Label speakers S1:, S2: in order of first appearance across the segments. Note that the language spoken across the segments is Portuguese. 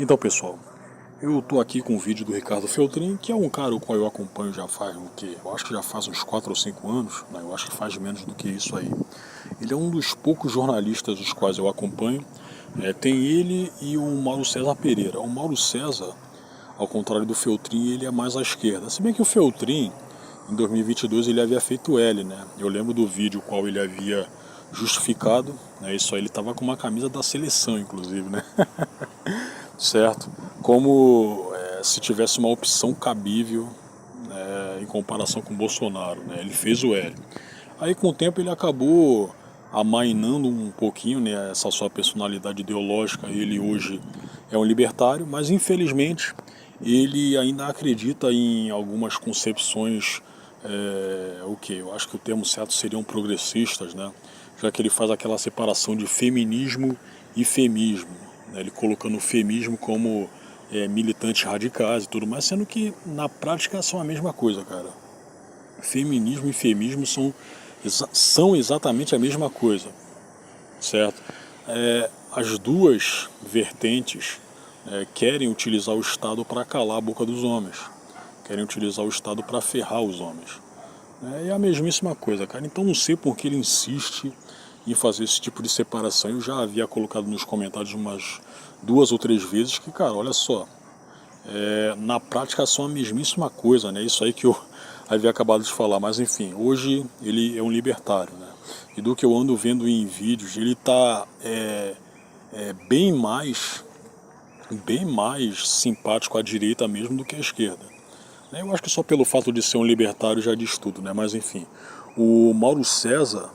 S1: Então, pessoal, eu tô aqui com um vídeo do Ricardo Feltrin, que é um cara o qual eu acompanho já faz o quê? Eu acho que já faz uns 4 ou 5 anos, né? Eu acho que faz menos do que isso aí. Ele é um dos poucos jornalistas os quais eu acompanho. Tem ele e o Mauro César Pereira. O Mauro César, ao contrário do Feltrin, ele é mais à esquerda. Se bem que o Feltrin, em 2022, ele havia feito L, né? Eu lembro do vídeo o qual ele havia justificado, né? Isso aí, ele tava com uma camisa da seleção, inclusive, né? Certo? Como se tivesse uma opção cabível, em comparação com o Bolsonaro, né? Ele fez o L. Aí com o tempo ele acabou amainando um pouquinho, né, essa sua personalidade ideológica. Ele hoje é um libertário, mas infelizmente ele ainda acredita em algumas concepções, eu acho que o termo certo seriam progressistas, né? Já que ele faz aquela separação de feminismo e femismo, né? Ele colocando o femismo como militantes radicais e tudo mais, sendo que na prática são a mesma coisa, cara. Feminismo e femismo são exatamente a mesma coisa, certo? As duas vertentes querem utilizar o Estado para calar a boca dos homens, querem utilizar o Estado para ferrar os homens. É a mesmíssima coisa, cara. Então não sei por que ele insiste em fazer esse tipo de separação. Eu já havia colocado nos comentários umas 2 ou 3 vezes que, cara, olha só, na prática são a mesmíssima coisa, né? Isso aí que eu havia acabado de falar, mas enfim, hoje ele é um libertário, né? E do que eu ando vendo em vídeos, ele tá bem mais simpático à direita mesmo do que à esquerda. Eu acho que só pelo fato de ser um libertário já diz tudo, né? Mas enfim, o Mauro César,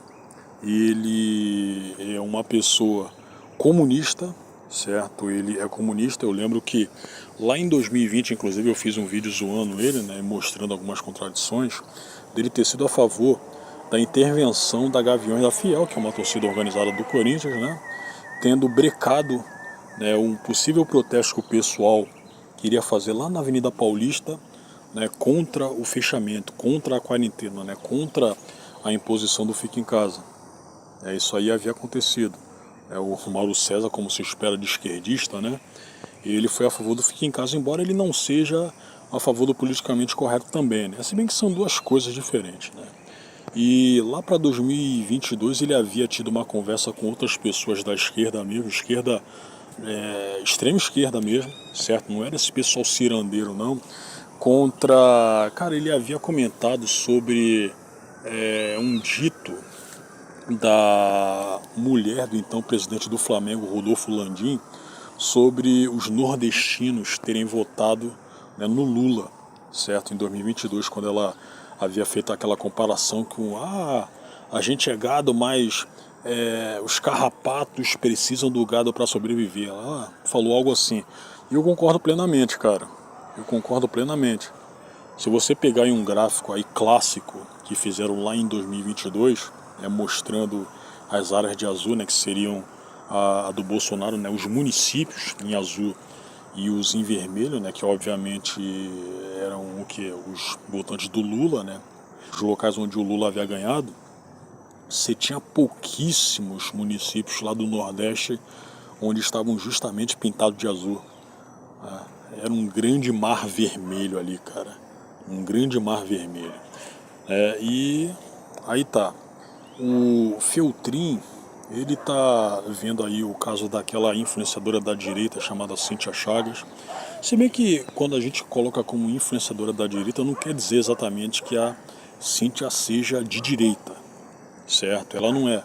S1: ele é uma pessoa comunista, certo? Ele é comunista. Eu lembro que lá em 2020, inclusive, eu fiz um vídeo zoando ele, né, mostrando algumas contradições dele ter sido a favor da intervenção da Gaviões da Fiel, que é uma torcida organizada do Corinthians, né, tendo brecado, né, um possível protesto que o pessoal queria fazer lá na Avenida Paulista, né, contra o fechamento, contra a quarentena, né, contra a imposição do fique em casa. Isso aí havia acontecido. O Mauro César, como se espera de esquerdista, né, ele foi a favor do fique em casa, embora ele não seja a favor do politicamente correto também, né? Se bem que são duas coisas diferentes, né? E lá para 2022 ele havia tido uma conversa com outras pessoas da esquerda mesmo, extrema esquerda mesmo, certo? Não era esse pessoal cirandeiro, não. Cara, ele havia comentado sobre um dito da mulher do então presidente do Flamengo, Rodolfo Landim, sobre os nordestinos terem votado, né, no Lula, certo? Em 2022, quando ela havia feito aquela comparação com a gente é gado, mas os carrapatos precisam do gado para sobreviver. Ela falou algo assim. E eu concordo plenamente, cara. Eu concordo plenamente. Se você pegar em um gráfico aí clássico que fizeram lá em 2022, mostrando as áreas de azul, né, que seriam a do Bolsonaro, né, os municípios em azul e os em vermelho, né, que obviamente eram os votantes do Lula, né, os locais onde o Lula havia ganhado. Você tinha pouquíssimos municípios lá do Nordeste onde estavam justamente pintados de azul. Era um grande mar vermelho ali, cara. Um grande mar vermelho. E aí tá. O Feltrin, ele tá vendo aí o caso daquela influenciadora da direita chamada Cíntia Chagas. Se bem que quando a gente coloca como influenciadora da direita, não quer dizer exatamente que a Cíntia seja de direita, certo? Ela não é.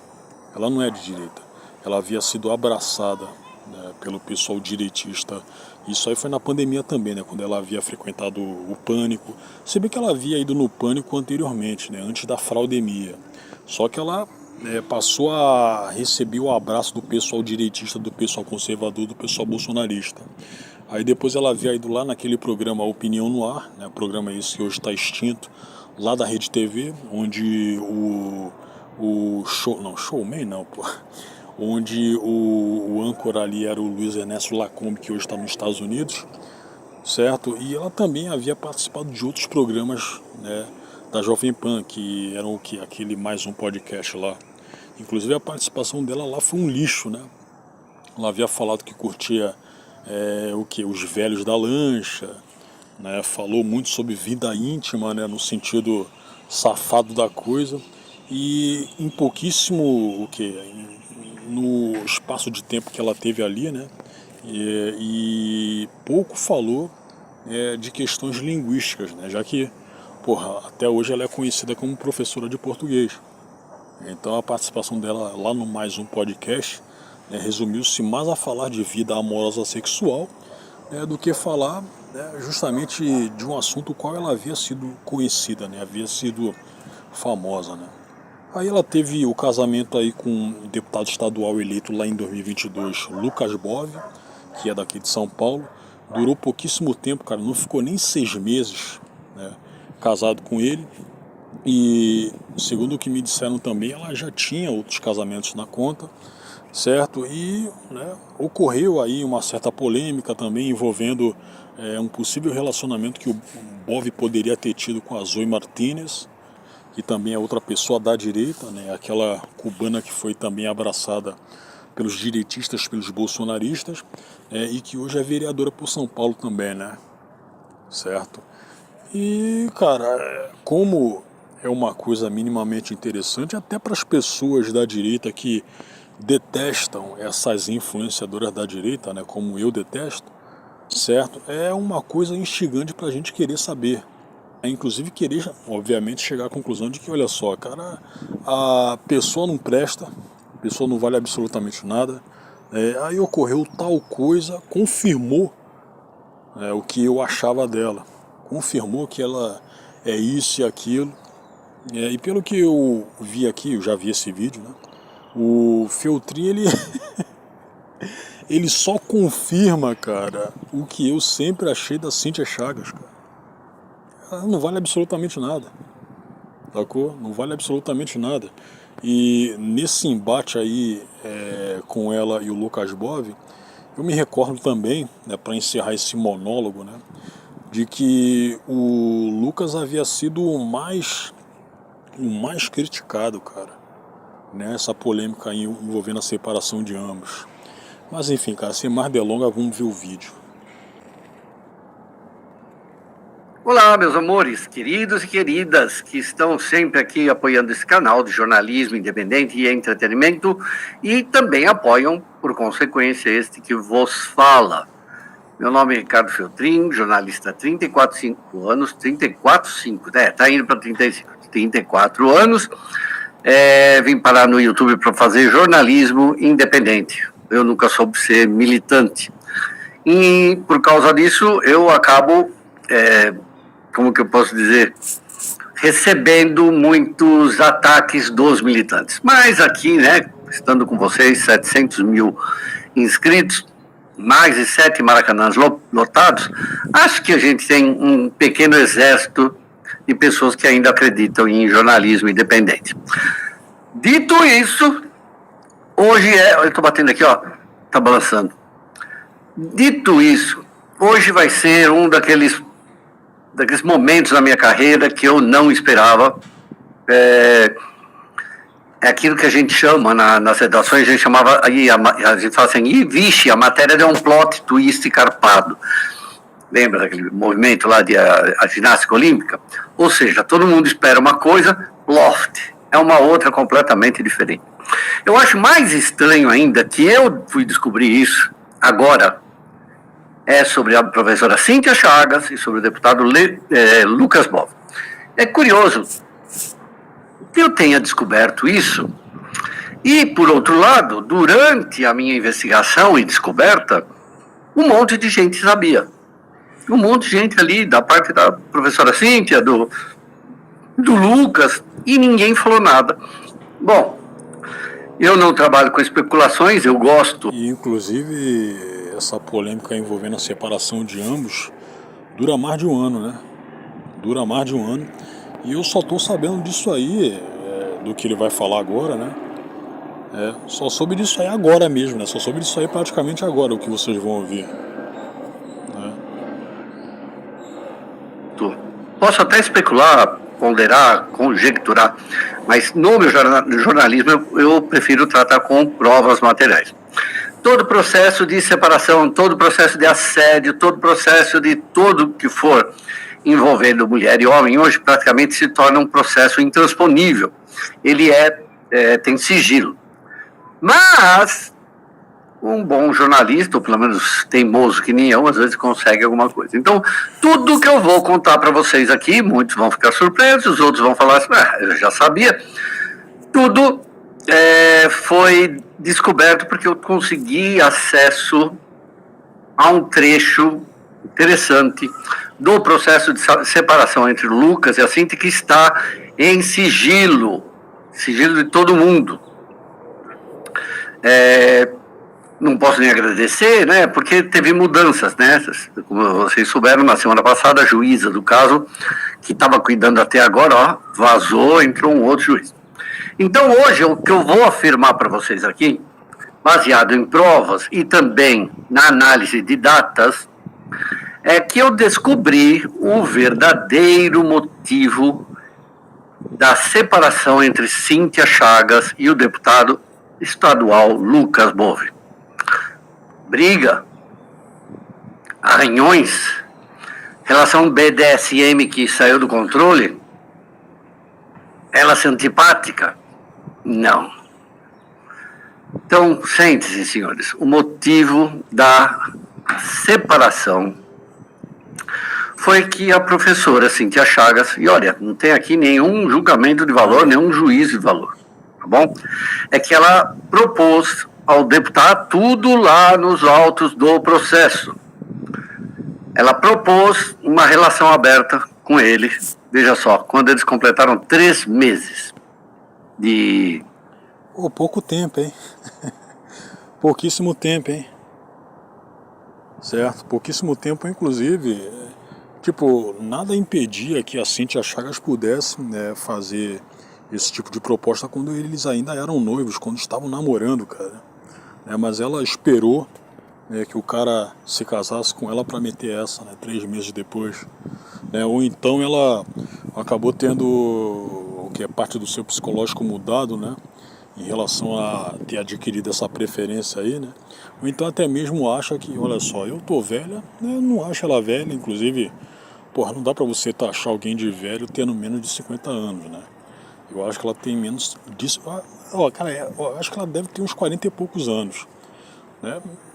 S1: Ela não é de direita. Ela havia sido abraçada, né, pelo pessoal direitista. Isso aí foi na pandemia também, né, quando ela havia frequentado o Pânico. Se bem que ela havia ido no Pânico anteriormente, né, antes da fraudemia. Só que ela passou a receber o abraço do pessoal direitista, do pessoal conservador, do pessoal bolsonarista. Aí depois ela havia ido lá naquele programa Opinião no Ar, né, programa esse que hoje está extinto, lá da Rede TV, onde showman não, pô. Onde o âncora ali era o Luiz Ernesto Lacombe, que hoje está nos Estados Unidos, certo? E ela também havia participado de outros programas, né, da Jovem Pan, que eram aquele mais um podcast lá. Inclusive a participação dela lá foi um lixo, né? Ela havia falado que curtia o que? Os velhos da lancha, né? Falou muito sobre vida íntima, né? No sentido safado da coisa. E em pouquíssimo, no espaço de tempo que ela teve ali, né? E pouco falou de questões linguísticas, né? Já que, porra, até hoje ela é conhecida como professora de português. Então a participação dela lá no Mais Um Podcast, né, resumiu-se mais a falar de vida amorosa sexual, né, do que falar, né, justamente de um assunto qual ela havia sido conhecida, né, havia sido famosa, né. Aí ela teve o casamento aí com o deputado estadual eleito lá em 2022, Lucas Bove, que é daqui de São Paulo. Durou pouquíssimo tempo, cara, não ficou nem 6 meses, né, casado com ele. E segundo o que me disseram também, ela já tinha outros casamentos na conta, certo? E, né, ocorreu aí uma certa polêmica também envolvendo um possível relacionamento que o Bove poderia ter tido com a Zoe Martínez, que também é outra pessoa da direita, né? Aquela cubana que foi também abraçada pelos direitistas, pelos bolsonaristas, e que hoje é vereadora por São Paulo também, né? Certo? E, cara, como é uma coisa minimamente interessante, até para as pessoas da direita que detestam essas influenciadoras da direita, né, como eu detesto, certo? É uma coisa instigante para a gente querer saber. Inclusive querer, obviamente, chegar à conclusão de que, olha só, cara, a pessoa não presta, a pessoa não vale absolutamente nada. Aí ocorreu tal coisa, confirmou o que eu achava dela, confirmou que ela é isso e aquilo. E pelo que eu vi aqui, eu já vi esse vídeo, né? O Feltrin, ele só confirma, cara, o que eu sempre achei da Cíntia Chagas, cara. Ela não vale absolutamente nada, sacou? Não vale absolutamente nada. E nesse embate aí com ela e o Lucas Bove, eu me recordo também, né, para encerrar esse monólogo, né, de que o Lucas havia sido o mais criticado, cara, nessa polêmica aí envolvendo a separação de ambos. Mas enfim, cara, sem mais delongas, vamos ver o vídeo.
S2: Olá, meus amores, queridos e queridas, que estão sempre aqui apoiando esse canal de jornalismo independente e entretenimento e também apoiam, por consequência, este que vos fala. Meu nome é Ricardo Feltrin, jornalista há 34 anos, 34,5, tá indo para 35, 34 anos. Vim parar no YouTube para fazer jornalismo independente. Eu nunca soube ser militante. E por causa disso, eu acabo, como que eu posso dizer, recebendo muitos ataques dos militantes. Mas aqui, né, estando com vocês, 700 mil inscritos, mais de 7 maracanãs lotados, acho que a gente tem um pequeno exército de pessoas que ainda acreditam em jornalismo independente. Dito isso, hoje eu estou batendo aqui, ó, tá balançando. Dito isso, hoje vai ser um daqueles momentos na minha carreira que eu não esperava. É aquilo que a gente chama nas redações, a gente chamava, a gente fala assim, vixe, a matéria deu um plot twist carpado. Lembra daquele movimento lá de a ginástica olímpica? Ou seja, todo mundo espera uma coisa, loft, é uma outra completamente diferente. Eu acho mais estranho ainda que eu fui descobrir isso agora, sobre a professora Cíntia Chagas e sobre o deputado Lucas Bove. É curioso que eu tenha descoberto isso e, por outro lado, durante a minha investigação e descoberta, um monte de gente sabia. Um monte de gente ali, da parte da professora Cíntia, do Lucas, e ninguém falou nada. Bom, eu não trabalho com especulações, eu gosto.
S1: E, inclusive, essa polêmica envolvendo a separação de ambos dura mais de um ano, né? Dura mais de um ano. E eu só tô sabendo disso aí, do que ele vai falar agora, né? Só soube disso aí agora mesmo, né? Só soube disso aí praticamente agora, o que vocês vão ouvir.
S2: Posso até especular, ponderar, conjecturar, mas no meu jornalismo eu prefiro tratar com provas materiais. todo processo de separação, todo processo de assédio, todo processo de tudo que for envolvendo mulher e homem, hoje praticamente se torna um processo intransponível. Ele tem sigilo. Mas um bom jornalista, ou pelo menos teimoso que nem eu, às vezes consegue alguma coisa. Então, tudo que eu vou contar para vocês aqui, muitos vão ficar surpresos, outros vão falar assim, eu já sabia. Tudo foi descoberto porque eu consegui acesso a um trecho interessante do processo de separação entre o Lucas e a Cíntia, que está em sigilo de todo mundo. Não posso nem agradecer, né, porque teve mudanças, né, como vocês souberam, na semana passada a juíza do caso, que estava cuidando até agora, vazou, entrou um outro juiz. Então hoje o que eu vou afirmar para vocês aqui, baseado em provas e também na análise de datas, é que eu descobri o verdadeiro motivo da separação entre Cíntia Chagas e o deputado estadual Lucas Bove. Briga, arranhões, relação BDSM que saiu do controle, ela se antipática? Não. Então, sentem-se, senhores, o motivo da separação foi que a professora Cíntia Chagas, e olha, não tem aqui nenhum julgamento de valor, nenhum juízo de valor, tá bom? É que ela propôs ao deputado tudo lá nos autos do processo. Ela propôs uma relação aberta com ele, veja só, quando eles completaram 3 meses de...
S1: Pouco tempo, hein? Pouquíssimo tempo, hein? Certo, pouquíssimo tempo, inclusive, nada impedia que a Cíntia Chagas pudesse fazer esse tipo de proposta quando eles ainda eram noivos, quando estavam namorando, cara. Mas ela esperou que o cara se casasse com ela para meter essa, 3 meses depois. Ou então ela acabou tendo o que é parte do seu psicológico mudado, em relação a ter adquirido essa preferência aí, ou então até mesmo acha que, olha só, eu tô velha, não acho ela velha, inclusive, não dá pra você taxar alguém de velho tendo menos de 50 anos, Eu acho que ela tem menos disso, eu acho que ela deve ter uns 40 e poucos anos,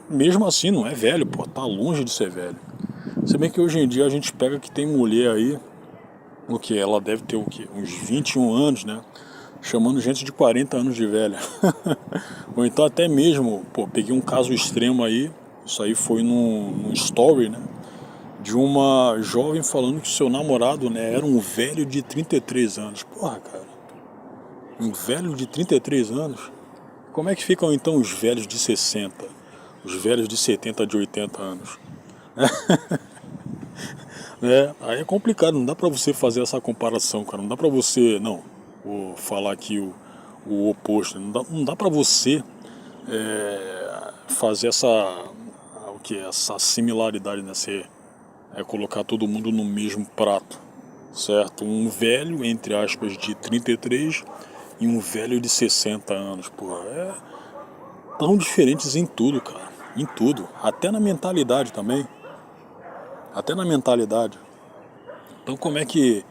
S1: Mesmo assim não é velho, tá longe de ser velho. Se bem que hoje em dia a gente pega que tem mulher aí, ela deve ter uns 21 anos, chamando gente de 40 anos de velha. Ou então até mesmo, peguei um caso extremo aí, isso aí foi num story, de uma jovem falando que o seu namorado, era um velho de 33 anos. Cara, um velho de 33 anos? Como é que ficam então os velhos de 60? Os velhos de 70, de 80 anos? Aí é complicado, não dá pra você fazer essa comparação, cara. Não dá pra você, vou falar aqui o oposto. Não dá pra você fazer essa similaridade, Você colocar todo mundo no mesmo prato, certo? Um velho, entre aspas, de 33 e um velho de 60 anos, tão diferentes em tudo, cara. Em tudo. Até na mentalidade também. Até na mentalidade. Então como é que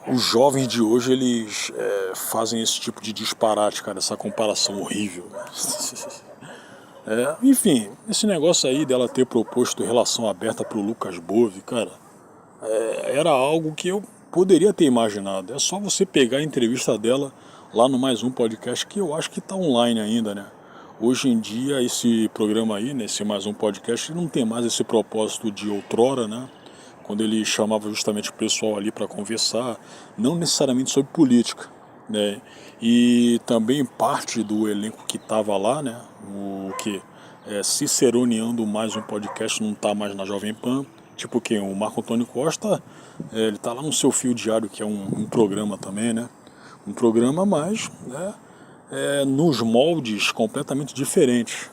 S1: os jovens de hoje, eles fazem esse tipo de disparate, cara, essa comparação horrível. Enfim, esse negócio aí dela ter proposto relação aberta pro Lucas Bove, cara, era algo que eu poderia ter imaginado. É só você pegar a entrevista dela lá no Mais Um Podcast, que eu acho que tá online ainda, Hoje em dia esse programa aí, esse Mais Um Podcast, não tem mais esse propósito de outrora, quando ele chamava justamente o pessoal ali para conversar, não necessariamente sobre política, E também parte do elenco que estava lá, o que ciceroneando Mais Um Podcast, não está mais na Jovem Pan, tipo quem? O Marco Antônio Costa, ele está lá no Seu Fio Diário, que é um programa também, Um programa mais, nos moldes completamente diferentes,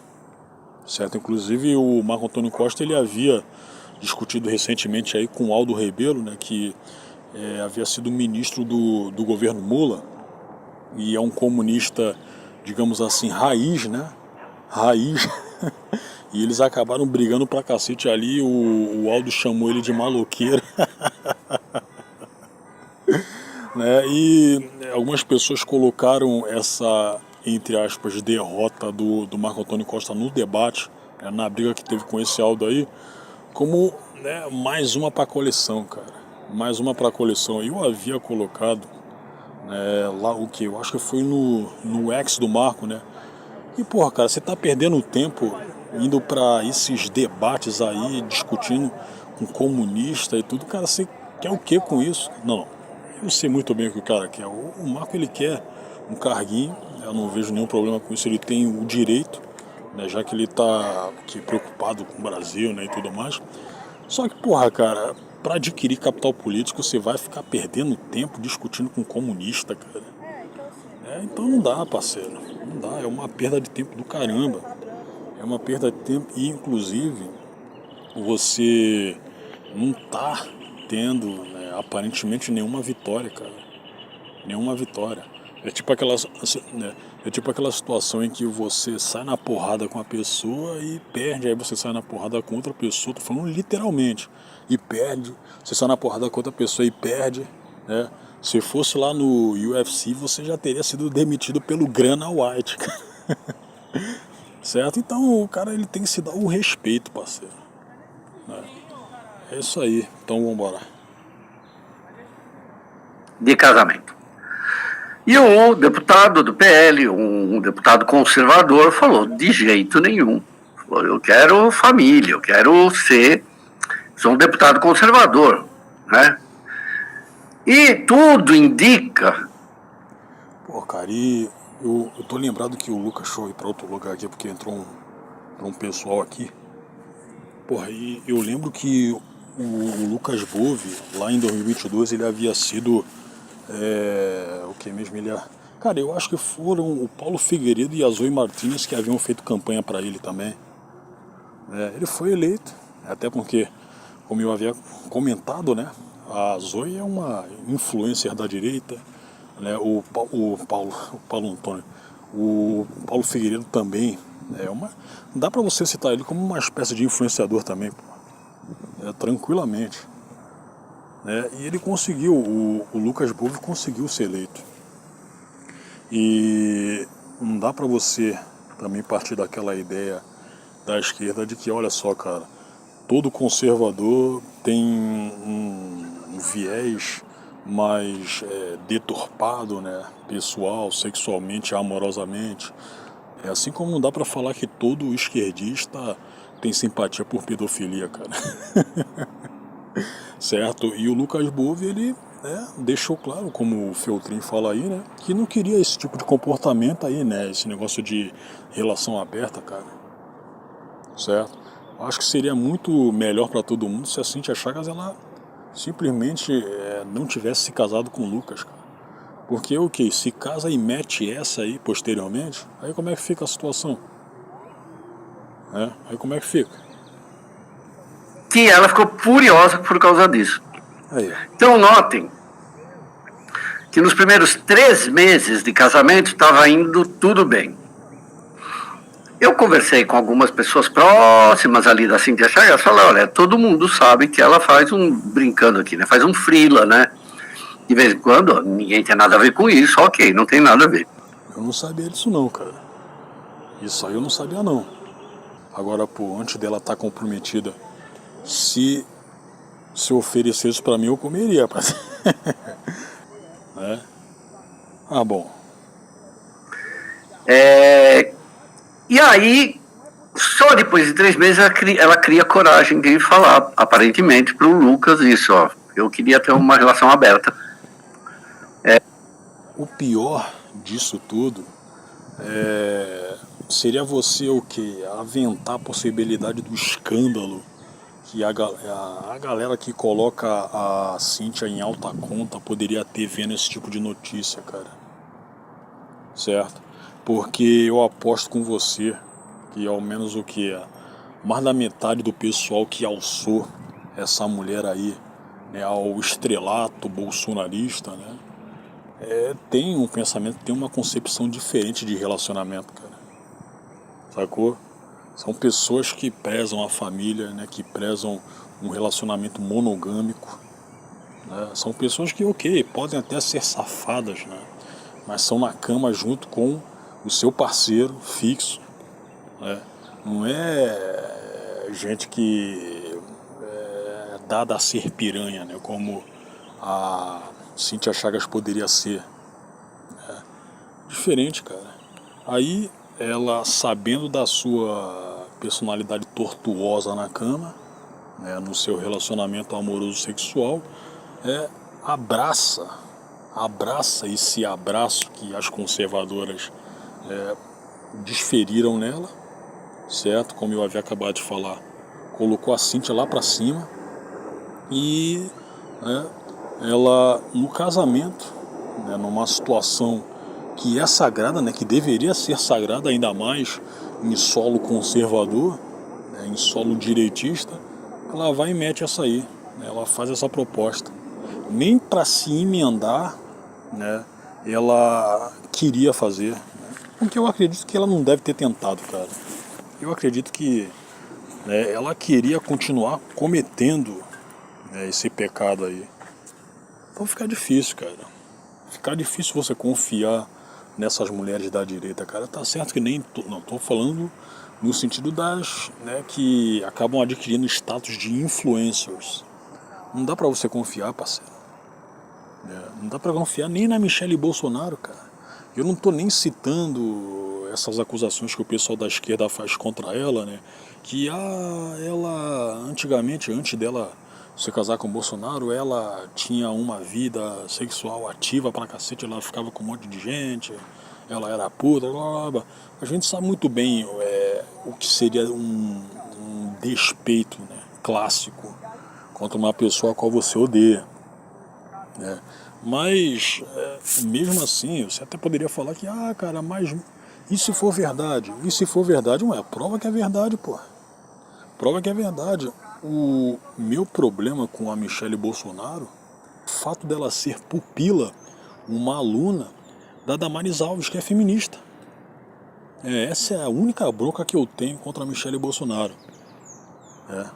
S1: certo? Inclusive o Marco Antônio Costa, ele havia discutido recentemente aí com o Aldo Rebelo, que havia sido ministro do governo Lula e é um comunista, digamos assim, raiz, raiz. E eles acabaram brigando pra cacete ali, o Aldo chamou ele de maloqueiro. Né? E algumas pessoas colocaram essa, entre aspas, derrota do Marco Antônio Costa no debate, né, na briga que teve com esse Aldo aí, como, né, mais uma pra coleção, cara. Mais uma pra coleção. Eu havia colocado, lá o que? Eu acho que foi no X do Marco, né? E porra, cara, você tá perdendo tempo indo pra esses debates aí, discutindo com comunista e tudo. Cara, você quer o que com isso? Não, eu sei muito bem o que o cara quer. O Marco, ele quer um carguinho, eu não vejo nenhum problema com isso. Ele tem o direito, né, já que ele tá aqui preocupado com o Brasil, né, e tudo mais. Só que, porra, cara, pra adquirir capital político você vai ficar perdendo tempo discutindo com comunista, cara. Então não dá, parceiro. Não dá, é uma perda de tempo do caramba. É uma perda de tempo e, inclusive, você não tá tendo, né, aparentemente nenhuma vitória, cara. Nenhuma vitória. É tipo aquela situação em que você sai na porrada com a pessoa e perde, aí você sai na porrada com outra pessoa, tô falando literalmente, e perde, você sai na porrada com outra pessoa e perde, né? Se fosse lá no UFC, você já teria sido demitido pelo Grana White, cara. Certo? Então o cara, ele tem que se dar o respeito, parceiro. É isso aí, então vambora.
S2: De casamento. E um deputado do PL, um deputado conservador, falou: de jeito nenhum. Falou: eu quero família, eu quero sou um deputado conservador, né? E tudo indica.
S1: Pô, cara, e eu tô lembrado que o Lucas foi pra outro lugar aqui, porque entrou um pessoal aqui. Porra, e eu lembro que o Lucas Bove, lá em 2022, ele havia sido, o que mesmo ele... Cara, eu acho que foram o Paulo Figueiredo e a Zoe Martins que haviam feito campanha pra ele também. Ele foi eleito, até porque, como eu havia comentado, né, a Zoe é uma influencer da direita, né, o Paulo Figueiredo também dá pra você citar ele como uma espécie de influenciador também, pô, tranquilamente, né? E ele conseguiu, o Lucas Bove conseguiu ser eleito. E não dá pra você também partir daquela ideia da esquerda de que, olha só, cara, todo conservador tem um viés mais deturpado, né, pessoal, sexualmente, amorosamente. É assim como não dá pra falar que todo esquerdista tem simpatia por pedofilia, cara. Certo? E o Lucas Bove, ele deixou claro, como o Feltrin fala aí, né, que não queria esse tipo de comportamento aí, né, esse negócio de relação aberta, cara. Certo? Acho que seria muito melhor pra todo mundo se a Cíntia Chagas, ela simplesmente não tivesse se casado com o Lucas, cara. Porque o que? Se casa e mete essa aí posteriormente, aí como é que fica a situação? Aí como é que fica?
S2: Que ela ficou furiosa por causa disso.
S1: Aí.
S2: Então notem que nos primeiros 3 meses de casamento estava indo tudo bem. Eu conversei com algumas pessoas próximas ali da Cíntia Chagas, falaram: olha, todo mundo sabe que ela faz brincando aqui, né? Faz um freela, né? De vez em quando, ninguém tem nada a ver com isso, ok, não tem nada a ver.
S1: Eu não sabia disso não, cara. Isso aí eu não sabia não. Agora, pô, antes dela estar comprometida, se oferecer isso pra mim, eu comeria, rapaz. Ah, bom.
S2: E aí, só depois de 3 meses, ela cria coragem de falar, aparentemente, pro Lucas isso, ó. Eu queria ter uma relação aberta.
S1: O pior disso tudo seria você o quê? Aventar a possibilidade do escândalo que a galera que coloca a Cíntia em alta conta poderia ter vendo esse tipo de notícia, cara. Certo? Porque eu aposto com você que ao menos o que? Mais da metade do pessoal que alçou essa mulher aí, né, ao estrelato bolsonarista, né, tem um pensamento, tem uma concepção diferente de relacionamento, cara. sacou? São pessoas que prezam a família, né? Que prezam um relacionamento monogâmico, né? São pessoas que, ok, podem até ser safadas, né? Mas são na cama junto com o seu parceiro fixo, né? Não é gente que é dada a ser piranha, né? Como a Cíntia Chagas poderia ser. Diferente, cara. Aí ela, sabendo da sua personalidade tortuosa na cama, né, no seu relacionamento amoroso sexual, abraça esse abraço que as conservadoras desferiram nela, certo? Como eu havia acabado de falar, colocou a Cíntia lá pra cima e ela, no casamento, né, numa situação que é sagrada, né, que deveria ser sagrada ainda mais em solo conservador, né, em solo direitista, ela vai e mete essa aí, né, ela faz essa proposta. Nem para se emendar, né, ela queria fazer, né, porque eu acredito que ela não deve ter tentado, cara. Eu acredito que, né, ela queria continuar cometendo, né, esse pecado aí. Então fica difícil, cara. Fica difícil você confiar nessas mulheres da direita, cara. Tá certo que não tô falando no sentido das, né, que acabam adquirindo status de influencers. Não dá pra você confiar, parceiro. Não dá pra confiar nem na Michelle Bolsonaro, cara. Eu não tô nem citando essas acusações que o pessoal da esquerda faz contra ela, né? Que ela antigamente, antes dela se casar com o Bolsonaro, ela tinha uma vida sexual ativa pra cacete, ela ficava com um monte de gente, ela era puta, blá, blá, blá. A gente sabe muito bem o que seria um despeito, né, clássico contra uma pessoa a qual você odeia, né? Mas mesmo assim, você até poderia falar que, cara, mas e se for verdade? E se for verdade? Ué, prova que é verdade, pô. Prova que é verdade. O meu problema com a Michelle Bolsonaro, o fato dela ser pupila, uma aluna da Damares Alves, que é feminista. Essa é a única bronca que eu tenho contra a Michelle Bolsonaro.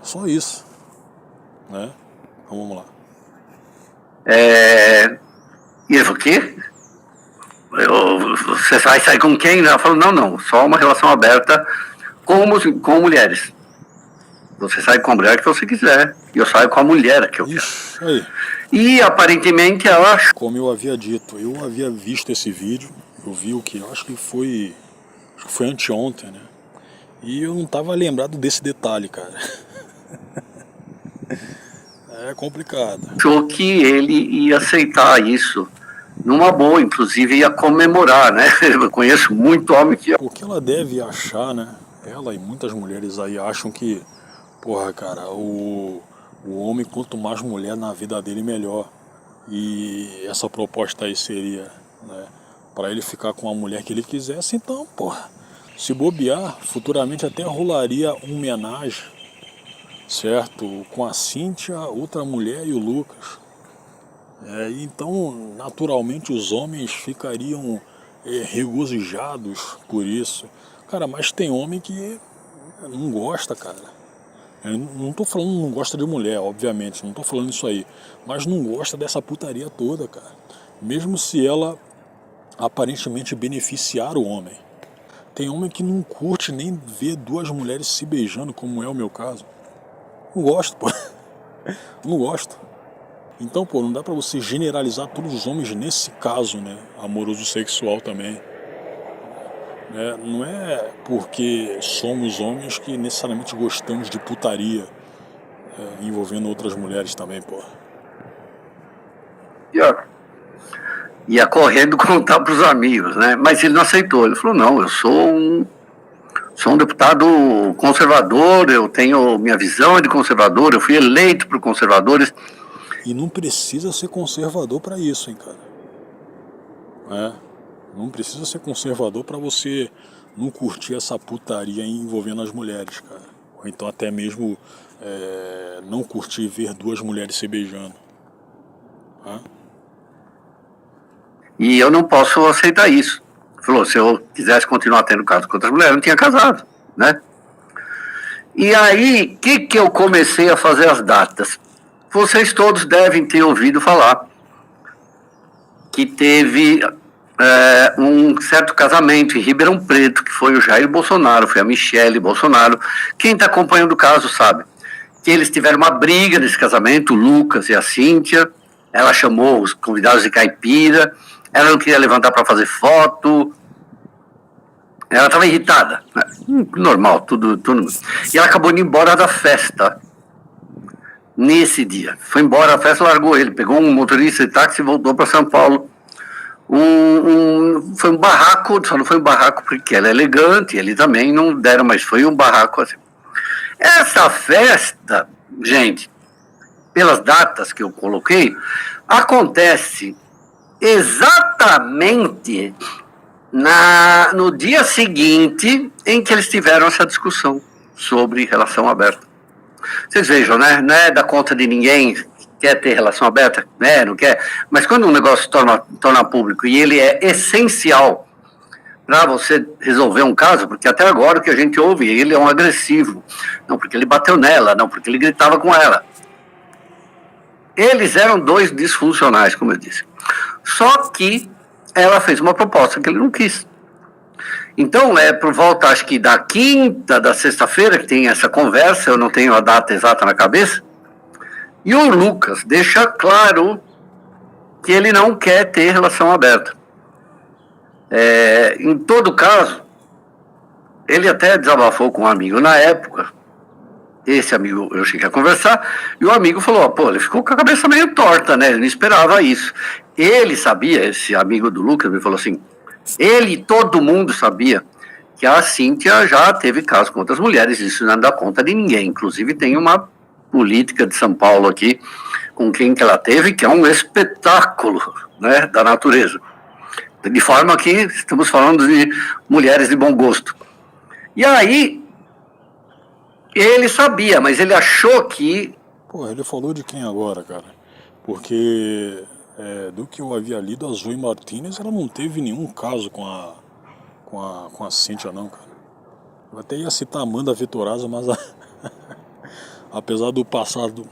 S1: Só isso, né? Então, vamos lá.
S2: E o quê? Você vai sair com quem? Ela falou, não, só uma relação aberta com mulheres. Você sai com a mulher que você quiser. E eu saio com a mulher que eu quero.
S1: Aí.
S2: E aparentemente ela...
S1: Como eu havia dito, eu havia visto esse vídeo. Eu vi o que? Acho que foi anteontem, né? E eu não tava lembrado desse detalhe, cara. É complicado.
S2: Achou que ele ia aceitar isso numa boa, inclusive ia comemorar, né? Eu conheço muito homem que...
S1: Porque ela deve achar, né? Ela e muitas mulheres aí acham que, porra, cara, o homem, quanto mais mulher na vida dele, melhor. E essa proposta aí seria, né, pra ele ficar com a mulher que ele quisesse. Então, porra, se bobear, futuramente até rolaria uma homenagem, certo? Com a Cíntia, outra mulher e o Lucas. Então, naturalmente, os homens ficariam regozijados por isso. Cara, mas tem homem que não gosta, cara. Eu não tô falando não gosta de mulher, obviamente, não tô falando isso aí. Mas não gosta dessa putaria toda, cara. Mesmo se ela aparentemente beneficiar o homem. Tem homem que não curte nem ver duas mulheres se beijando, como é o meu caso. Não gosto, pô. Não gosto. Então, pô, não dá pra você generalizar todos os homens nesse caso, né? Amoroso sexual também. Não é porque somos homens que necessariamente gostamos de putaria envolvendo outras mulheres também, pô.
S2: Ia correndo contar pros amigos, né? Mas ele não aceitou. Ele falou, não, eu sou um deputado conservador, eu tenho minha visão de conservador, eu fui eleito por conservadores.
S1: E não precisa ser conservador pra isso, hein, cara. Não precisa ser conservador pra você não curtir essa putaria envolvendo as mulheres, cara. Ou então até mesmo não curtir ver duas mulheres se beijando.
S2: E eu não posso aceitar isso. Falou, se eu quisesse continuar tendo caso com outras mulheres, eu não tinha casado. né? E aí, o que eu comecei a fazer as datas? Vocês todos devem ter ouvido falar que teve um certo casamento em Ribeirão Preto, que foi o Jair Bolsonaro, foi a Michele Bolsonaro. Quem está acompanhando o caso sabe que eles tiveram uma briga nesse casamento, o Lucas e a Cíntia. Ela chamou os convidados de caipira, ela não queria levantar para fazer foto, ela estava irritada, né? Normal, tudo. E ela acabou indo embora da festa nesse dia. Foi embora, a festa largou ele, pegou um motorista de táxi e voltou para São Paulo. Foi um barraco, só não foi um barraco porque ela é elegante, ele também não deram, mas foi um barraco assim. Essa festa, gente, pelas datas que eu coloquei, acontece exatamente no dia seguinte em que eles tiveram essa discussão sobre relação aberta. Vocês vejam, né? Não é da conta de ninguém quer ter relação aberta, né? Não quer. Mas quando um negócio se torna público e ele é essencial para você resolver um caso, porque até agora o que a gente ouve, ele é um agressivo. Não porque ele bateu nela, não porque ele gritava com ela. Eles eram dois disfuncionais, como eu disse. Só que ela fez uma proposta que ele não quis. Então, por volta, acho que da quinta, da sexta-feira, que tem essa conversa, eu não tenho a data exata na cabeça, e o Lucas deixa claro que ele não quer ter relação aberta. Em todo caso, ele até desabafou com um amigo na época. Esse amigo, eu cheguei a conversar, e o amigo falou, ele ficou com a cabeça meio torta, né? Ele não esperava isso. Ele sabia, esse amigo do Lucas me falou assim, ele e todo mundo sabia que a Cíntia já teve caso com outras mulheres, isso não dá conta de ninguém. Inclusive tem uma política de São Paulo aqui, com quem que ela teve, que é um espetáculo, né, da natureza. De forma que estamos falando de mulheres de bom gosto. E aí, ele sabia, mas ele achou que...
S1: Ele falou de quem agora, cara? Porque do que eu havia lido, a Zoe Martinez, ela não teve nenhum caso com a Cíntia, não, cara. Eu até ia citar a Amanda Vettorazza, mas apesar do passado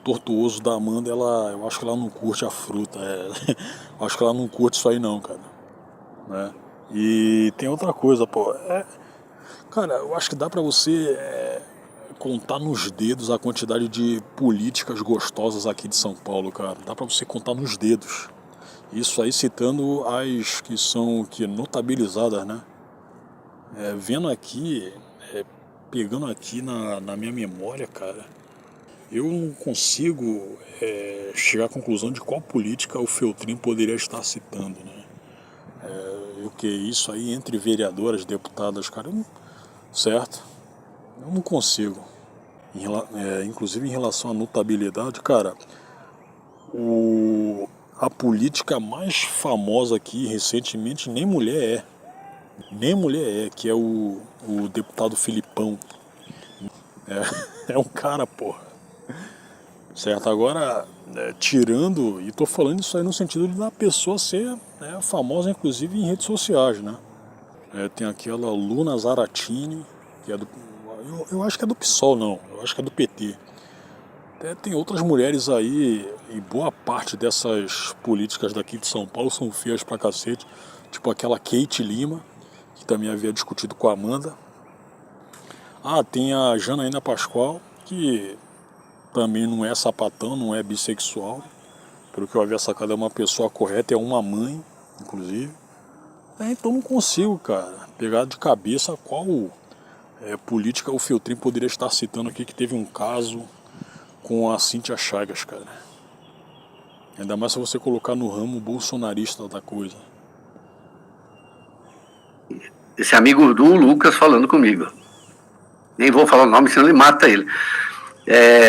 S1: tortuoso da Amanda, eu acho que ela não curte a fruta. Eu acho que ela não curte isso aí não, cara. Né? E tem outra coisa, cara, eu acho que dá pra você contar nos dedos a quantidade de políticas gostosas aqui de São Paulo, cara. Dá pra você contar nos dedos. Isso aí citando as que são notabilizadas, né? Vendo aqui, pegando aqui na minha memória, cara, eu não consigo chegar à conclusão de qual política o Feltrin poderia estar citando, né? O que isso aí entre vereadoras, deputadas, cara, certo? Eu não consigo. Inclusive em relação à notabilidade, cara, a política mais famosa aqui recentemente nem mulher que é o deputado Filipão. É um cara, certo? Agora, tirando, e tô falando isso aí no sentido da pessoa ser famosa, inclusive em redes sociais, né? Tem aquela Luna Zaratini, que é eu acho que é do PSOL, não, eu acho que é do PT. Tem outras mulheres aí, e boa parte dessas políticas daqui de São Paulo são feias pra cacete, tipo aquela Kate Lima, que também havia discutido com a Amanda. Tem a Janaína Pascoal, que também não é sapatão, não é bissexual, pelo que eu havia sacado é uma pessoa correta, é uma mãe, inclusive. Então não consigo, cara, pegar de cabeça qual política o Feltrin poderia estar citando aqui que teve um caso com a Cíntia Chagas, cara. Ainda mais se você colocar no ramo bolsonarista da coisa.
S2: Esse amigo do Lucas falando comigo, nem vou falar o nome, senão ele mata ele.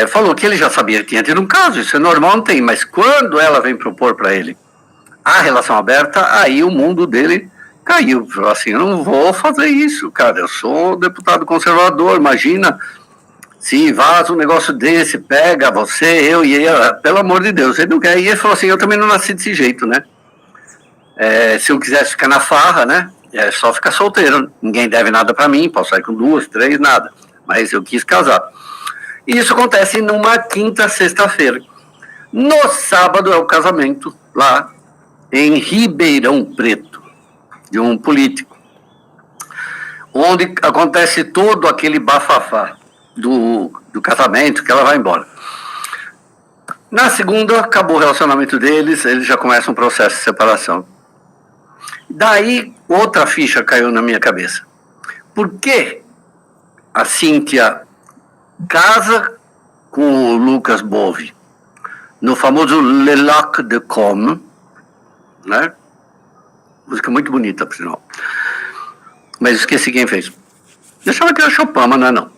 S2: Falou que ele já sabia que tinha tido um caso, isso é normal, não tem, mas quando ela vem propor para ele a relação aberta, aí o mundo dele caiu. Falou assim, eu não vou fazer isso, cara, eu sou deputado conservador, imagina se vaza um negócio desse, pega você, eu e ele, pelo amor de Deus, ele não quer. E ele falou assim, eu também não nasci desse jeito, né? Se eu quisesse ficar na farra, né, É só ficar solteiro, ninguém deve nada para mim, posso sair com 2, 3, nada. Mas eu quis casar. E isso acontece numa quinta, sexta-feira. No sábado é o casamento, lá em Ribeirão Preto, de um político, onde acontece todo aquele bafafá do casamento, que ela vai embora. Na segunda, acabou o relacionamento deles, eles já começam um processo de separação. Daí, outra ficha caiu na minha cabeça. Por que a Cíntia casa com o Lucas Bove no famoso Le Lac de Comme, né? Música muito bonita, por sinal. Mas esqueci quem fez. Eu achava que era Chopin, mas não é não.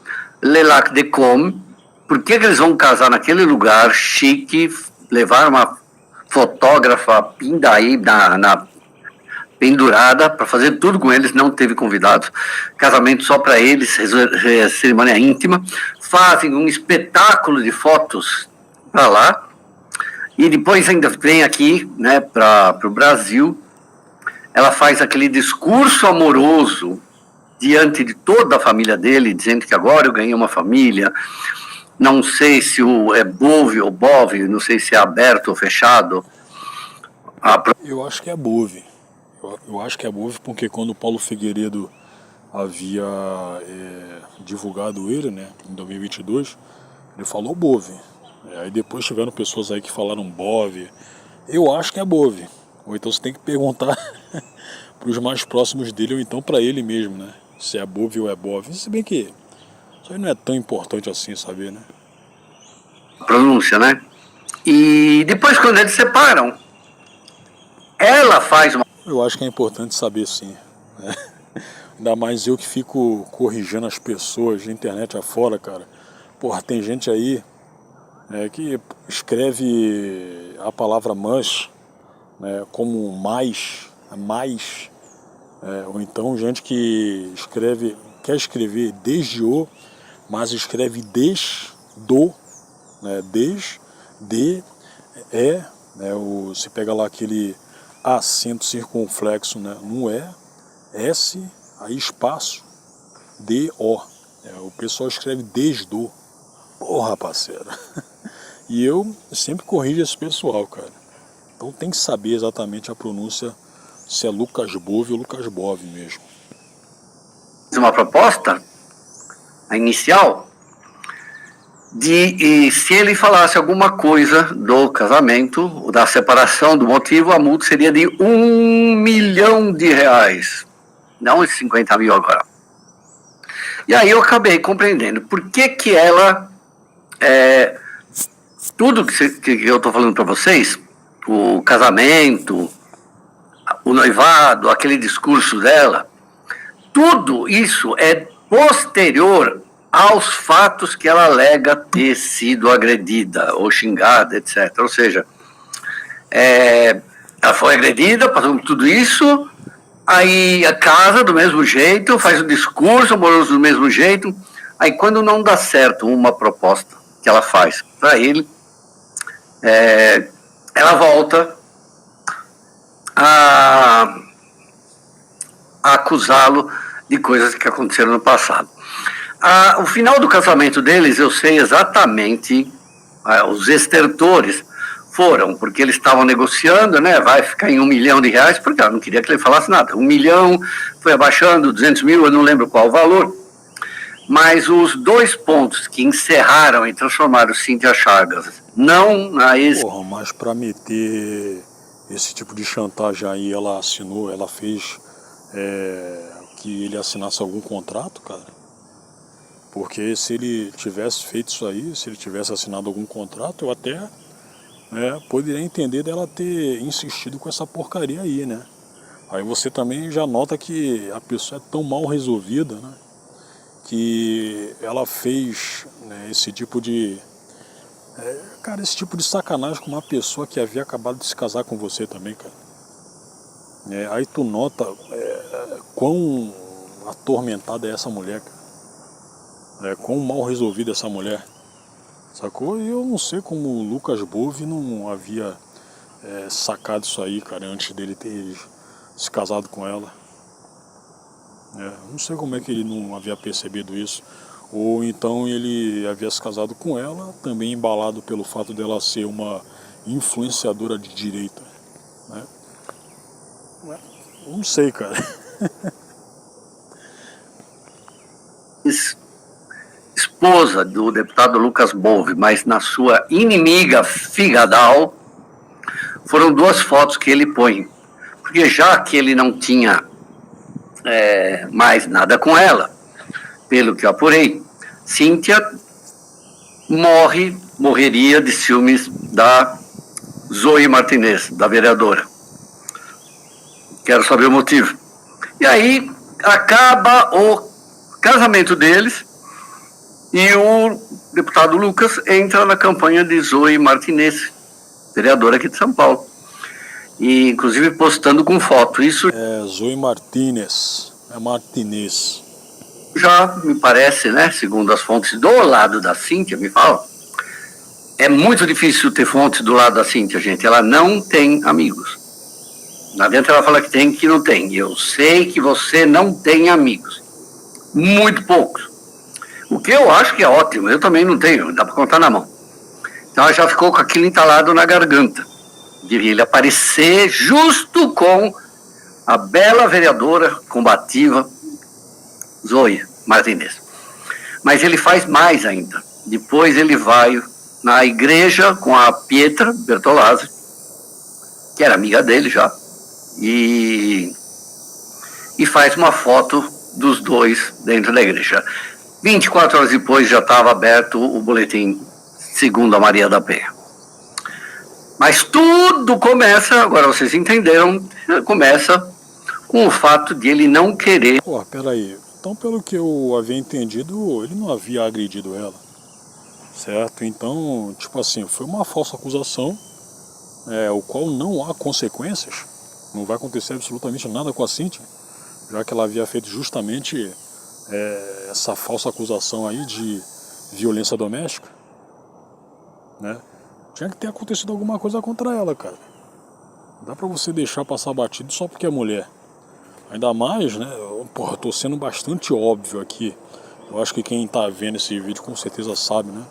S2: Le Lac de Comme. Por que eles vão casar naquele lugar chique, levar uma fotógrafa pindaí na pendurada para fazer tudo com eles, não teve convidados, casamento só para eles, cerimônia íntima, fazem um espetáculo de fotos para lá, e depois ainda vem aqui, né, para o Brasil, ela faz aquele discurso amoroso diante de toda a família dele, dizendo que agora eu ganhei uma família, não sei se é Bove ou Bove, não sei se é aberto ou fechado.
S1: Eu acho que é Bove. Eu acho que é Bove porque quando o Paulo Figueiredo havia divulgado ele, né, em 2022, ele falou Bove. Aí depois tiveram pessoas aí que falaram Bove. Eu acho que é Bove. Ou então você tem que perguntar para os mais próximos dele, ou então para ele mesmo, né? Se é Bove ou é Bove. Se bem que isso aí não é tão importante assim saber, né?
S2: Pronúncia, né? E depois, quando eles separam, ela faz uma...
S1: Eu acho que é importante saber, sim, né? Ainda mais eu que fico corrigindo as pessoas na internet afora, cara. Porra, tem gente aí que escreve a palavra mas, né, como mais, ou então gente que quer escrever desde o, mas escreve do, né, né, você pega lá aquele acento circunflexo, né, não é, S, aí espaço, D-O. O pessoal escreve desde o. Porra, parceiro. E eu sempre corrijo esse pessoal, cara. Então tem que saber exatamente a pronúncia, se é Lucas Bove ou Lucas Bove mesmo.
S2: Uma proposta, a inicial, de se ele falasse alguma coisa do casamento, da separação, do motivo, a multa seria de R$1 milhão. Não esses 50 mil agora. E aí eu acabei compreendendo por que ela... tudo que eu estou falando para vocês, o casamento, o noivado, aquele discurso dela, tudo isso é posterior aos fatos que ela alega ter sido agredida ou xingada, etc. Ou seja, ela foi agredida, passou por tudo isso, aí a casa do mesmo jeito, faz o discurso amoroso do mesmo jeito, aí quando não dá certo uma proposta que ela faz para ele, ela volta a acusá-lo de coisas que aconteceram no passado. O final do casamento deles, eu sei exatamente, os estertores foram, porque eles estavam negociando, né, vai ficar em R$1 milhão, porque ela não queria que ele falasse nada. 1 milhão, foi abaixando, 200 mil, eu não lembro qual o valor, mas os 2 pontos que encerraram e transformaram Cíntia Chagas, não na
S1: Porra, mas pra meter esse tipo de chantagem aí, ela assinou, ela fez que ele assinasse algum contrato, cara? Porque se ele tivesse feito isso aí, se ele tivesse assinado algum contrato, eu até poderia entender dela ter insistido com essa porcaria aí, né? Aí você também já nota que a pessoa é tão mal resolvida, né? Que ela fez, né, esse tipo de sacanagem com uma pessoa que havia acabado de se casar com você também, cara. Aí tu nota quão atormentada é essa mulher, cara. Quão mal resolvida essa mulher, sacou? E eu não sei como o Lucas Bove não havia sacado isso aí, cara, antes dele ter se casado com ela. Não sei como é que ele não havia percebido isso. Ou então ele havia se casado com ela, também embalado pelo fato dela ser uma influenciadora de direita, né? Não sei, cara.
S2: Esposa do deputado Lucas Bove, mas na sua inimiga Figadal, foram duas fotos que ele põe. Porque já que ele não tinha mais nada com ela, pelo que eu apurei, Cíntia morreria de ciúmes da Zoe Martinez, da vereadora. Quero saber o motivo. E aí acaba o casamento deles e o deputado Lucas entra na campanha de Zoe Martinez, vereadora aqui de São Paulo. E inclusive postando com foto. Isso
S1: Zoe Martinez. É Martinez.
S2: Já me parece, né, segundo as fontes do lado da Cíntia, me falam, é muito difícil ter fontes do lado da Cíntia, gente. Ela não tem amigos. Lá dentro ela fala que tem, que não tem. Eu sei que você não tem amigos. Muito poucos. O que eu acho que é ótimo. Eu também não tenho, dá para contar na mão. Então ela já ficou com aquilo entalado na garganta. De ele aparecer justo com a bela vereadora combativa Zoe Martinez. Mas ele faz mais ainda. Depois ele vai na igreja com a Pietra Bertolazzi, que era amiga dele já, e faz uma foto dos dois dentro da igreja. 24 horas depois já estava aberto o boletim segundo a Maria da Penha. Mas tudo começa, agora vocês entenderam, começa com o fato de ele não querer.
S1: Pô, peraí. Então, pelo que eu havia entendido, ele não havia agredido ela, certo? Então, tipo assim, foi uma falsa acusação, o qual não há consequências. Não vai acontecer absolutamente nada com a Cíntia, já que ela havia feito justamente essa falsa acusação aí de violência doméstica, né? Tinha que ter acontecido alguma coisa contra ela, cara. Não dá pra você deixar passar batido só porque é mulher. Ainda mais, né? Porra, eu tô sendo bastante óbvio aqui. Eu acho que quem tá vendo esse vídeo com certeza sabe, né?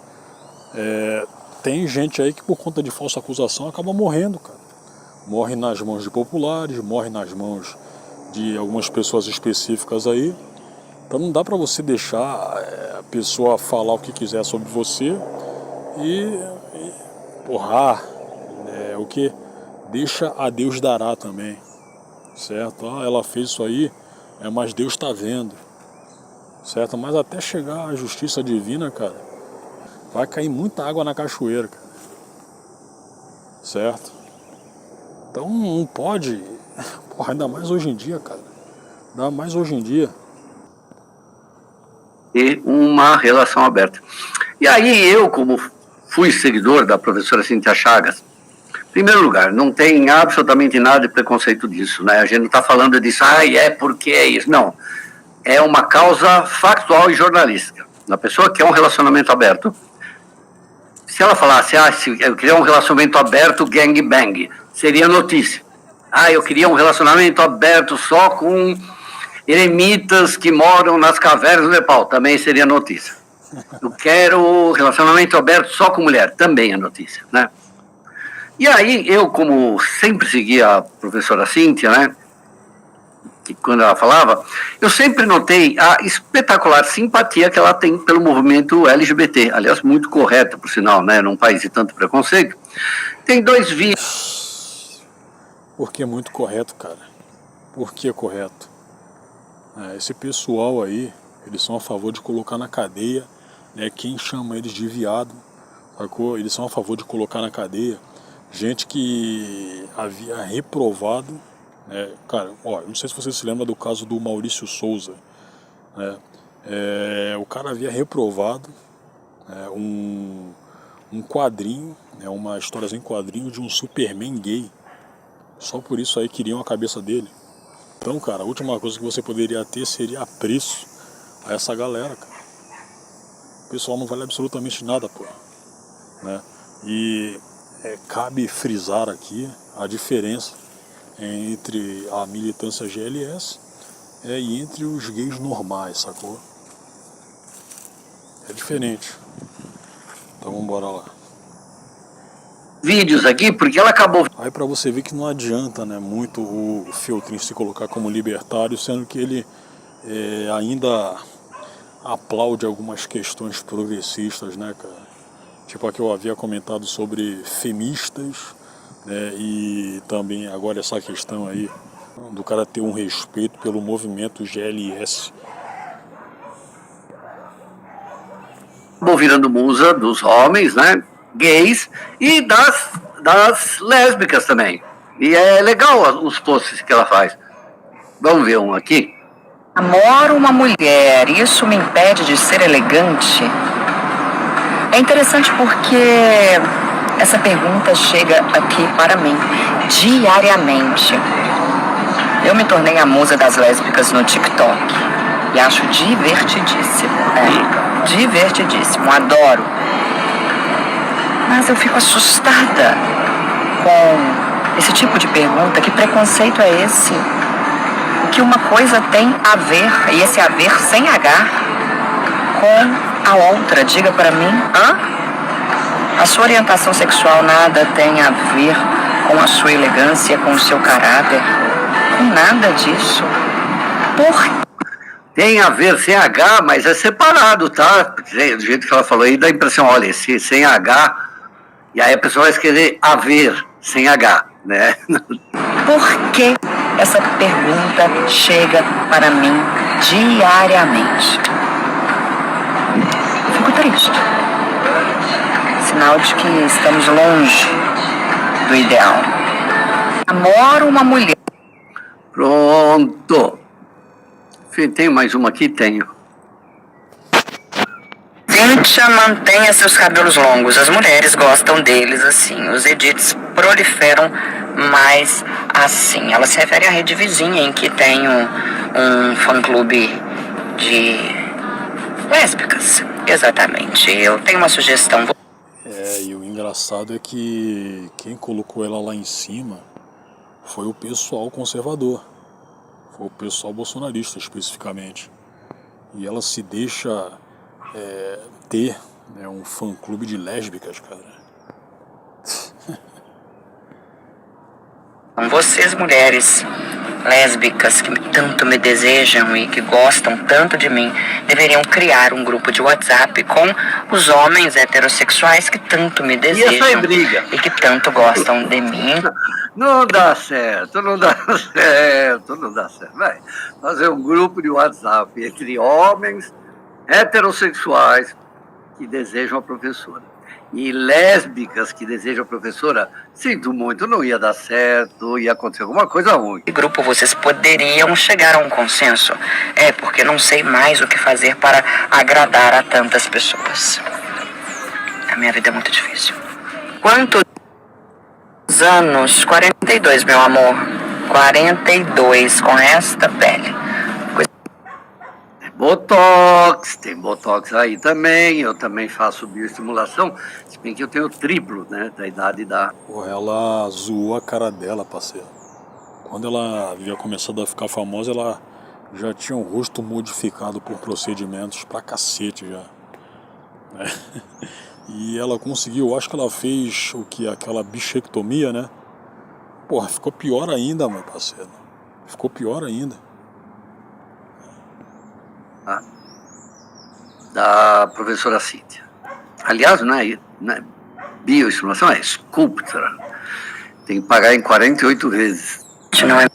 S1: Tem gente aí que por conta de falsa acusação acaba morrendo, cara. Morre nas mãos de populares, morre nas mãos de algumas pessoas específicas aí. Então não dá pra você deixar a pessoa falar o que quiser sobre você porra, o que? Deixa a Deus dará também, certo? Ela fez isso aí, mas Deus tá vendo, certo? Mas até chegar à justiça divina, cara, vai cair muita água na cachoeira, cara, certo? Então não pode, porra, ainda mais hoje em dia, cara, ainda mais hoje em dia.
S2: E uma relação aberta. E aí eu, como fui seguidor da professora Cíntia Chagas, em primeiro lugar, não tem absolutamente nada de preconceito disso, né? A gente não está falando disso, porque é isso. Não, é uma causa factual e jornalística. A pessoa quer um relacionamento aberto. Se ela falasse, se eu queria um relacionamento aberto, gangbang, seria notícia. Eu queria um relacionamento aberto só com eremitas que moram nas cavernas do Nepal, também seria notícia. Eu quero relacionamento aberto só com mulher, também é notícia, né? E aí, eu, como sempre segui a professora Cíntia, né, que quando ela falava, eu sempre notei a espetacular simpatia que ela tem pelo movimento LGBT, aliás, muito correta, por sinal, né, num país de tanto preconceito. Tem dois vídeos.
S1: Por que muito correto, cara? Por que correto? Esse pessoal aí, eles são a favor de colocar na cadeia, né, quem chama eles de viado, sacou? Eles são a favor de colocar na cadeia gente que havia reprovado, né? Cara, não sei se você se lembra do caso do Maurício Souza, né? O cara havia reprovado um quadrinho, né, uma história em quadrinho de um Superman gay. Só por isso aí queriam a cabeça dele. Então, cara, a última coisa que você poderia ter seria apreço a essa galera, cara. O pessoal não vale absolutamente nada, pô, né? E cabe frisar aqui a diferença entre a militância GLS e entre os gays normais, sacou? É diferente. Então vamos embora lá.
S2: Vídeos aqui, porque ela acabou.
S1: Aí pra você ver que não adianta, né, muito o Feltrin se colocar como libertário, sendo que ele ainda aplaude algumas questões progressistas, né, cara? Tipo a que eu havia comentado sobre feministas, né, e também agora essa questão aí do cara ter um respeito pelo movimento GLS.
S2: Acabou virando musa dos homens, né? Gays e das lésbicas também. E é legal os posts que ela faz. Vamos ver um aqui.
S3: Namoro uma mulher, isso me impede de ser elegante? É interessante porque essa pergunta chega aqui para mim diariamente. Eu me tornei a musa das lésbicas no TikTok e acho divertidíssimo. Divertidíssimo, adoro. Mas eu fico assustada com esse tipo de pergunta. Que preconceito é esse? O que uma coisa tem a ver, e esse a ver sem H, com a outra? Diga para mim, A sua orientação sexual nada tem a ver com a sua elegância, com o seu caráter, com nada disso. Por
S2: Tem a ver sem H, mas é separado, tá? Do jeito que ela falou aí, dá a impressão, olha, esse sem H, e aí a pessoa vai escrever haver sem H, né?
S3: Por que essa pergunta chega para mim diariamente? Fico triste. Sinal de que estamos longe do ideal. Namoro uma mulher.
S2: Pronto. Tem mais uma aqui? Tenho.
S3: Cíntia, mantenha seus cabelos longos. As mulheres gostam deles assim. Os edits proliferam mais assim. Ela se refere à rede vizinha em que tem um fã-clube de lésbicas. Exatamente. Eu tenho uma sugestão.
S1: E o engraçado é que quem colocou ela lá em cima foi o pessoal conservador. Foi o pessoal bolsonarista, especificamente. E ela se deixa ter, né, um fã-clube de lésbicas, cara.
S3: Vocês, mulheres lésbicas que tanto me desejam e que gostam tanto de mim, deveriam criar um grupo de WhatsApp com os homens heterossexuais que tanto me desejam e que tanto gostam de mim.
S2: Não dá certo, não dá certo, não dá certo. Vai fazer um grupo de WhatsApp entre homens heterossexuais que desejam a professora e lésbicas que desejam a professora. Sinto muito, não ia dar certo, ia acontecer alguma coisa ruim.
S3: Que grupo vocês poderiam chegar a um consenso? Porque não sei mais o que fazer para agradar a tantas pessoas. A minha vida é muito difícil. Quantos anos? 42, meu amor. 42 com esta pele.
S2: Botox, tem Botox aí também, eu também faço bioestimulação, se bem que eu tenho o triplo, né, da idade da...
S1: Porra, ela zoou a cara dela, parceiro. Quando ela havia começado a ficar famosa, ela já tinha um rosto modificado por procedimentos pra cacete já. E ela conseguiu, acho que ela fez aquela bichectomia, né? Porra, ficou pior ainda, meu parceiro. Ficou pior ainda.
S2: Da professora Cíntia. Aliás, não é bioestimulação, é Sculptra. Tem que pagar em 48 vezes.
S3: Não é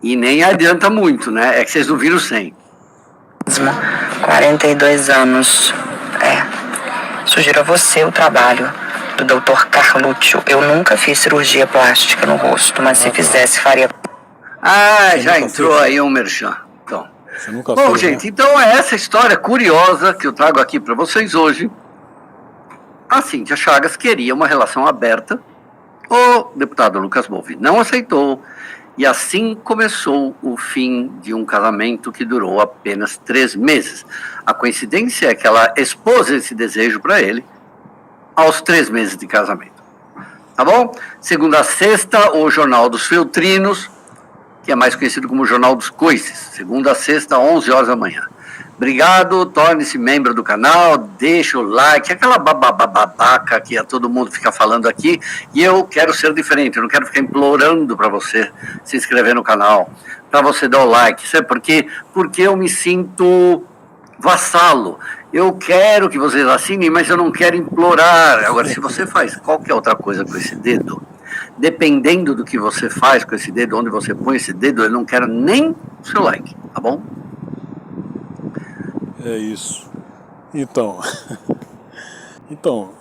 S2: E nem adianta muito, né? É que vocês não viram 100.
S3: mesmo. 42 anos. Sugiro a você o trabalho do Dr. Carluccio. Eu nunca fiz cirurgia plástica no rosto, mas se fizesse, faria.
S2: Já entrou aí um merchan. Então.
S1: Bom,
S2: gente, então é essa história curiosa que eu trago aqui para vocês hoje. A Cíntia Chagas queria uma relação aberta. O deputado Lucas Bovvi não aceitou. E assim começou o fim de um casamento que durou apenas 3 meses. A coincidência é que ela expôs esse desejo para ele aos 3 meses de casamento. Tá bom? Segunda a sexta, o Jornal dos Feltrinos, que é mais conhecido como Jornal dos Coices, segunda a sexta, 11 horas da manhã. Obrigado, torne-se membro do canal, deixa o like, aquela babaca que todo mundo fica falando aqui, e eu quero ser diferente, eu não quero ficar implorando para você se inscrever no canal, para você dar o like, sabe por quê? Porque eu me sinto vassalo, eu quero que vocês assinem, mas eu não quero implorar. Agora, se você faz qualquer outra coisa com esse dedo, dependendo do que você faz com esse dedo, onde você põe esse dedo, eu não quero nem o seu like, tá bom?
S1: É isso. Então,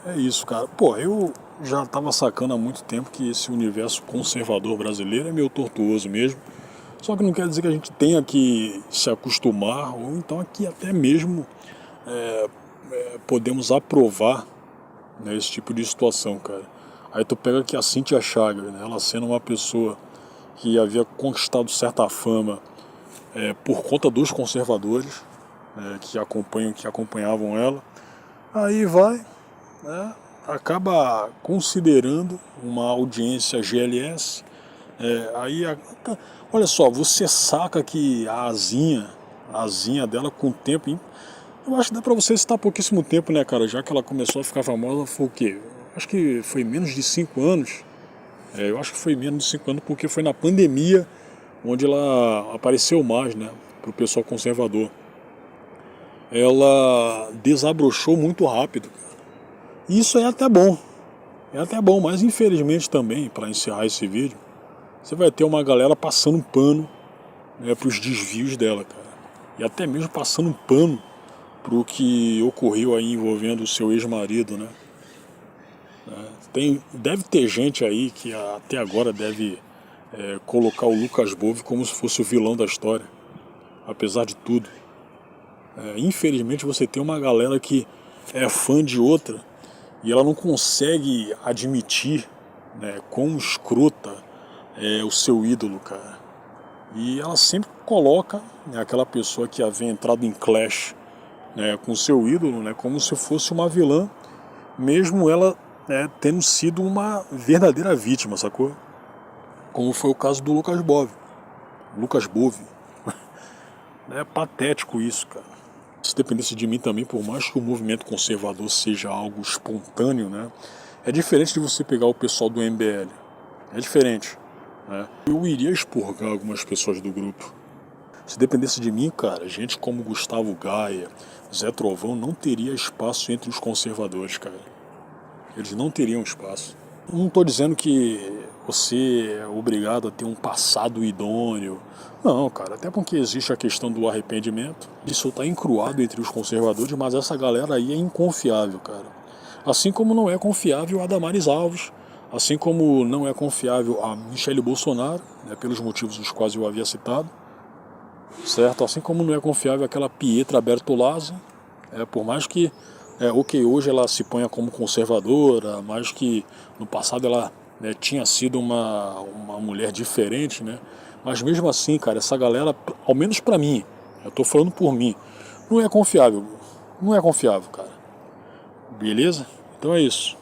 S1: é isso, cara. Pô, eu já tava sacando há muito tempo que esse universo conservador brasileiro é meio tortuoso mesmo. Só que não quer dizer que a gente tenha que se acostumar, ou então aqui até mesmo podemos aprovar, né, esse tipo de situação, cara. Aí tu pega aqui a Cíntia Chagas, né, ela sendo uma pessoa que havia conquistado certa fama por conta dos conservadores, que acompanhavam ela, aí vai, né, acaba considerando uma audiência GLS, olha só, você saca que a asinha dela com o tempo, eu acho que dá pra você citar pouquíssimo tempo, né, cara, já que ela começou a ficar famosa, foi o quê? Acho que foi menos de 5 anos, eu acho que foi menos de 5 anos, porque foi na pandemia onde ela apareceu mais, né, pro pessoal conservador. Ela desabrochou muito rápido. Isso é até bom, mas infelizmente também, para encerrar esse vídeo, você vai ter uma galera passando um pano, né, para os desvios dela, cara. E até mesmo passando um pano para o que ocorreu aí envolvendo o seu ex-marido, né? Deve ter gente aí que até agora deve colocar o Lucas Bove como se fosse o vilão da história, apesar de tudo. Infelizmente você tem uma galera que é fã de outra e ela não consegue admitir, né, quão escrota é o seu ídolo, cara. E ela sempre coloca, né, aquela pessoa que havia entrado em clash, né, com o seu ídolo, né, como se fosse uma vilã, mesmo ela, né, tendo sido uma verdadeira vítima, sacou? Como foi o caso do Lucas Bove. É patético isso, cara. Se dependesse de mim também, por mais que o movimento conservador seja algo espontâneo, né, é diferente de você pegar o pessoal do MBL. É diferente, né? Eu iria expurgar algumas pessoas do grupo. Se dependesse de mim, cara, gente como Gustavo Gaia, Zé Trovão, não teria espaço entre os conservadores, cara. Eles não teriam espaço. Não estou dizendo que você é obrigado a ter um passado idôneo. Não, cara, até porque existe a questão do arrependimento. Isso está encruado entre os conservadores, mas essa galera aí é inconfiável, cara. Assim como não é confiável a Damares Alves, assim como não é confiável a Michele Bolsonaro, né, pelos motivos dos quais eu havia citado, certo? Assim como não é confiável aquela Pietra Bertolazzi, por mais que hoje ela se ponha como conservadora, mas que no passado ela, né, tinha sido uma mulher diferente, né? Mas mesmo assim, cara, essa galera, ao menos pra mim, eu tô falando por mim, não é confiável, cara. Beleza? Então é isso.